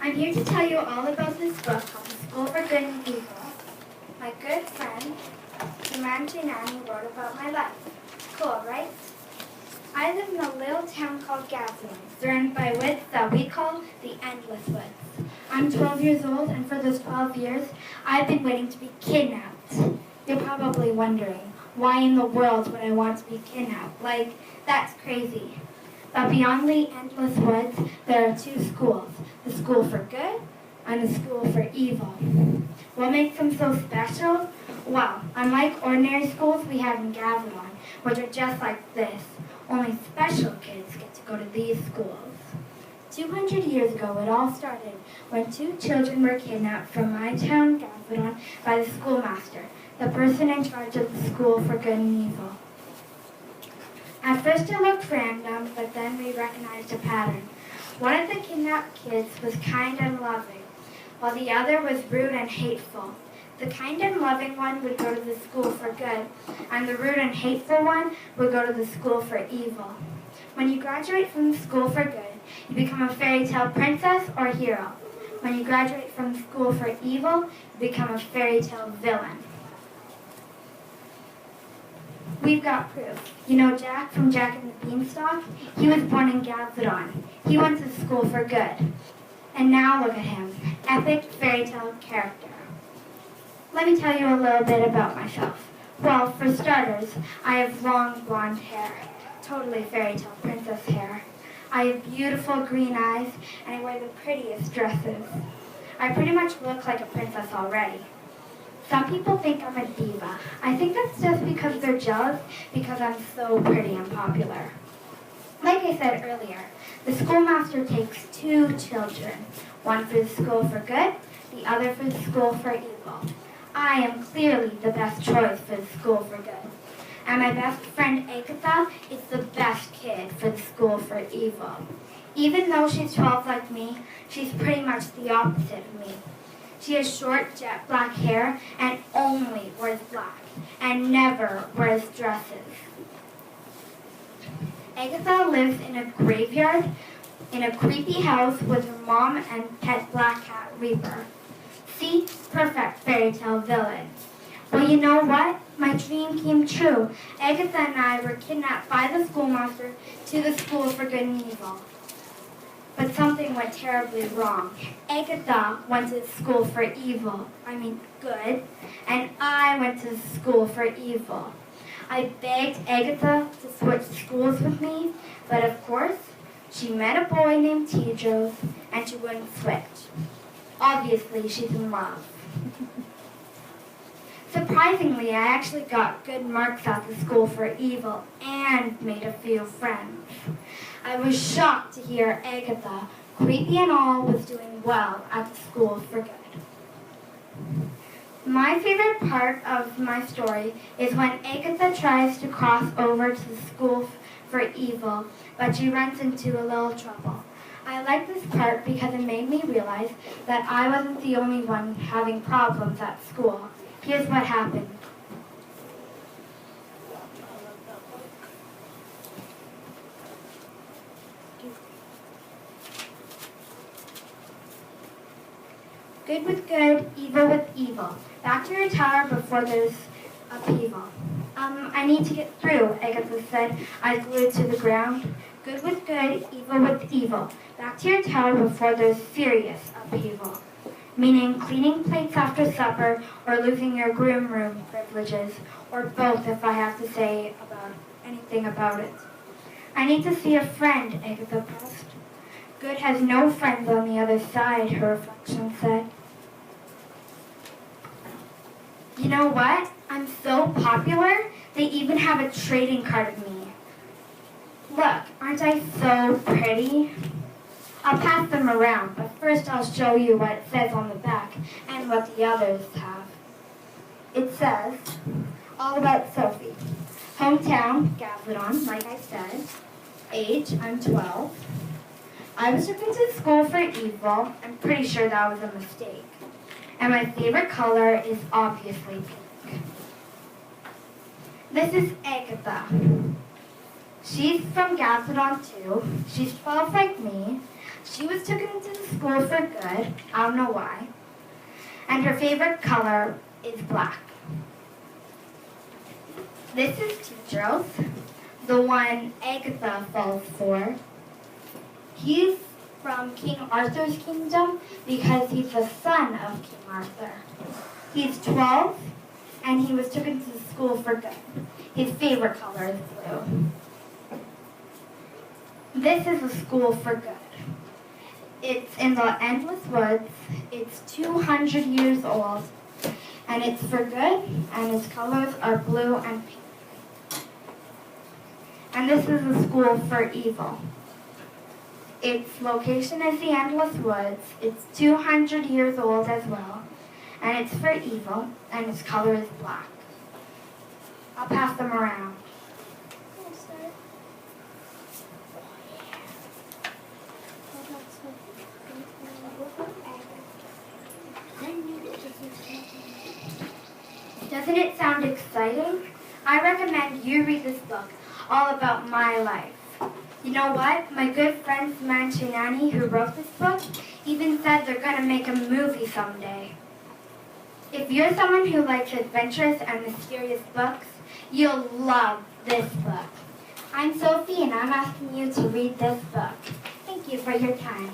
I'm here to tell you all about this book called The School for Good and Evil. My good friend, Samantha Nanny, wrote about my life. Cool, right? I live in a little town called Gasoline, surrounded by woods that we call the Endless Woods. I'm 12 years old, and for those 12 years, I've been waiting to be kidnapped. You're probably wondering, why in the world would I want to be kidnapped? Like, that's crazy. But beyond the Endless Woods, there are two schools, the School for Good and the School for Evil. What makes them so special? Well, unlike ordinary schools we have in Gazelon, which are just like this, only special kids get to go to these schools. 200 years ago, it all started when two children were kidnapped from my town, Gazelon, by the schoolmaster, the person in charge of the School for Good and Evil. At first it looked random, but then we recognized a pattern. One of the kidnapped kids was kind and loving, while the other was rude and hateful. The kind and loving one would go to the School for Good, and the rude and hateful one would go to the School for Evil. When you graduate from the School for Good, you become a fairy tale princess or hero. When you graduate from the School for Evil, you become a fairy tale villain. We've got proof. You know Jack from Jack and the Beanstalk? He was born in Gazelon. He went to School for Good. And now look at him, epic fairy tale character. Let me tell you a little bit about myself. Well, for starters, I have long blonde hair, totally fairy tale princess hair. I have beautiful green eyes, and I wear the prettiest dresses. I pretty much look like a princess already. Some people think I'm a diva. I think that's just because they're jealous because I'm so pretty and popular. Like I said earlier, the schoolmaster takes two children, one for the School for Good, the other for the School for Evil. I am clearly the best choice for the School for Good. And my best friend Agatha is the best kid for the School for Evil. Even though she's 12 like me, she's pretty much the opposite of me. She has short, jet black hair and only wears black and never wears dresses. Agatha lives in a graveyard in a creepy house with her mom and pet black cat Reaper. See? Perfect fairy tale villain. Well, you know what? My dream came true. Agatha and I were kidnapped by the schoolmaster to the School for Good and Evil. But something went terribly wrong. Agatha went to the School for Good, and I went to the School for Evil. I begged Agatha to switch schools with me, but of course, she met a boy named Tedros, and she wouldn't switch. Obviously, she's in love. Surprisingly, I actually got good marks at the School for Evil and made a few friends. I was shocked to hear Agatha, creepy and all, was doing well at the School for Good. My favorite part of my story is when Agatha tries to cross over to the School for Evil, but she runs into a little trouble. I like this part because it made me realize that I wasn't the only one having problems at school. Here's what happened. Good with good, evil with evil. Back to your tower before there's upheaval. I need to get through, Agatha said, eyes glued to the ground. Good with good, evil with evil. Back to your tower before there's serious upheaval. Meaning cleaning plates after supper or losing your groom room privileges, or both if I have to say anything about it. I need to see a friend, Agatha pressed. Good has no friends on the other side, her reflection said. You know what? I'm so popular, they even have a trading card of me. Look, aren't I so pretty? I'll pass them around, but first I'll show you what it says on the back and what the others have. It says, all about Sophie. Hometown, Gazelon, like I said. Age, I'm 12. I was taken to School for Evil. I'm pretty sure that was a mistake. And my favorite color is obviously pink. This is Agatha. She's from Gazelon too. She's 12 like me. She was taken to the school for good. I don't know why. And her favorite color is black. This is Teacher's, the one Agatha falls for. He's from King Arthur's kingdom because he's the son of King Arthur. He's 12, and he was taken to school for good. His favorite color is blue. This is a school for good. It's in the endless woods. It's 200 years old, and it's for good, and its colors are blue and pink. And this is a school for evil. Its location is the endless woods. It's 200 years old as well, and it's for evil, and its color is black. I'll pass them around. Doesn't it sound exciting? I recommend you read this book, all about my life. You know what? My good friend Samantha Nanny, who wrote this book, even said they're going to make a movie someday. If you're someone who likes adventurous and mysterious books, you'll love this book. I'm Sophie, and I'm asking you to read this book. Thank you for your time.